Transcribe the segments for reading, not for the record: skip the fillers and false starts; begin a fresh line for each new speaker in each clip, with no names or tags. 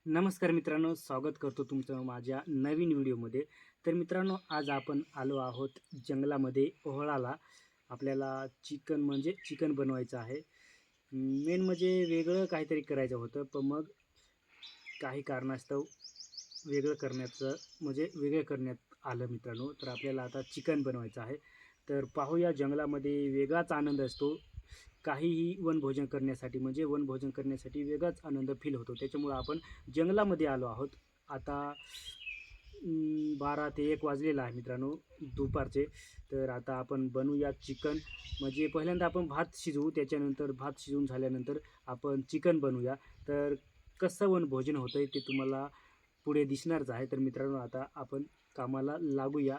नमस्कार मित्रांनो, स्वागत करतो तुमचं माझ्या नवीन व्हिडिओमध्ये. तर मित्रांनो, आज आपण आलो आहोत जंगलामध्ये ओहळाला. आपल्याला चिकन बनवायचं आहे. मेन म्हणजे वेगळं काहीतरी करायचं होतं, पण मग काही कारणास्तव वेगळं करण्यात आलं मित्रांनो. तर आपल्याला आता चिकन बनवायचं आहे. तर पाहूया, जंगलामध्ये वेगळाच आनंद असतो. काहीही वनभोजन करण्यासाठी वेगळाच आनंद फील होतो. त्याच्यामुळं आपण जंगलामध्ये आलो आहोत. आता 12 ते 1 वाजलेला आहे मित्रांनो, दुपारचे. तर आता आपण बनवूया चिकन. म्हणजे पहिल्यांदा आपण भात शिजवू, त्याच्यानंतर भात शिजवून झाल्यानंतर आपण चिकन बनवूया. तर कसं वनभोजन होतं आहे ते तुम्हाला पुढे दिसणारच आहे. तर मित्रांनो, आता आपण कामाला लागूया.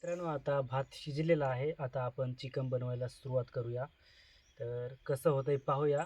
मित्रांनो, आता भात शिजलेला आहे. आता आपण चिकन बनवायला सुरुवात करूया. तर कसं होतंय पाहूया.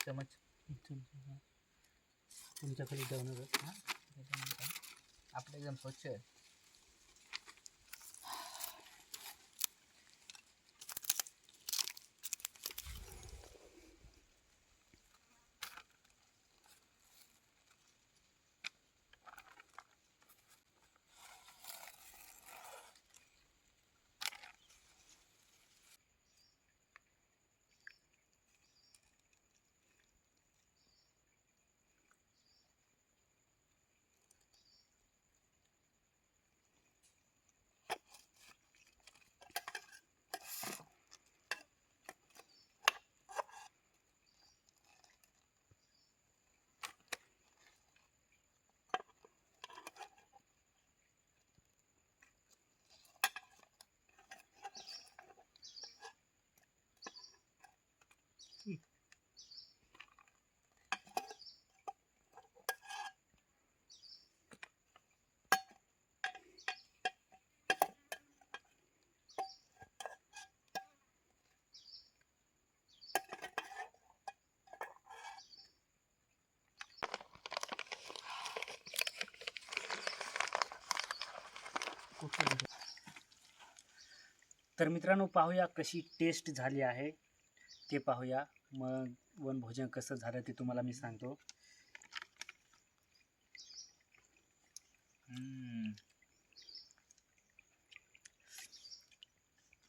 चमच तुमच्या खाली ठेवणार आपलं एकदम स्वच्छ आहे. तर मित्रांनो, पाहूया कशी टेस्ट झाली आहे ते पाहूया. मग वनभोजन कसं झालं ते तुम्हाला मी सांगतो.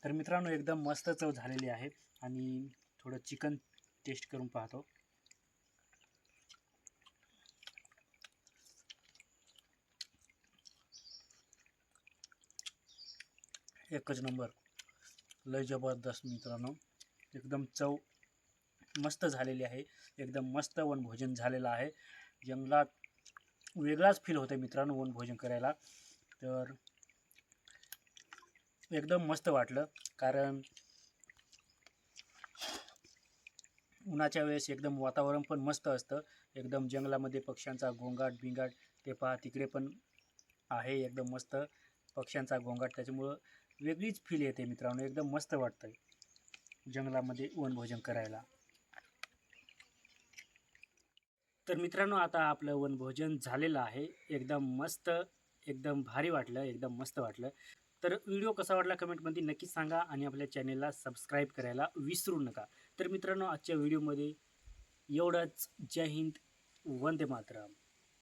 तर मित्रांनो, एकदम मस्त चव झालेली आहे. आणि थोडं चिकन टेस्ट करून पाहतो. एकच नंबर, लय जबरदस्त मित्रांनो. एकदम चव मस्त झालेली आहे. एकदम मस्त वनभोजन झालेलं आहे. जंगलात वेगळाच फील होतं मित्रांनो वनभोजन करायला. तर एकदम मस्त वाटलं, कारण उन्हाच्या वेळेस एकदम वातावरण पण मस्त असतं. एकदम जंगलामध्ये पक्ष्यांचा गोंगाट बिंगाट ते पहा, तिकडे पण आहे एकदम मस्त पक्ष्यांचा गोंगाट. त्याच्यामुळं वेगळीच फील येते मित्रांनो. एकदम मस्त वाटतं जंगलामध्ये वनभोजन करायला. तर मित्रांनो, आता आपलं वनभोजन झालेलं आहे. एकदम मस्त, एकदम भारी वाटलं, एकदम मस्त वाटलं. तर व्हिडिओ कसा वाटला कमेंटमध्ये नक्कीच सांगा आणि आपल्या चॅनेलला सबस्क्राईब करायला विसरू नका. तर मित्रांनो, आजच्या व्हिडिओमध्ये एवढंच. जय हिंद, वंदे मातरम.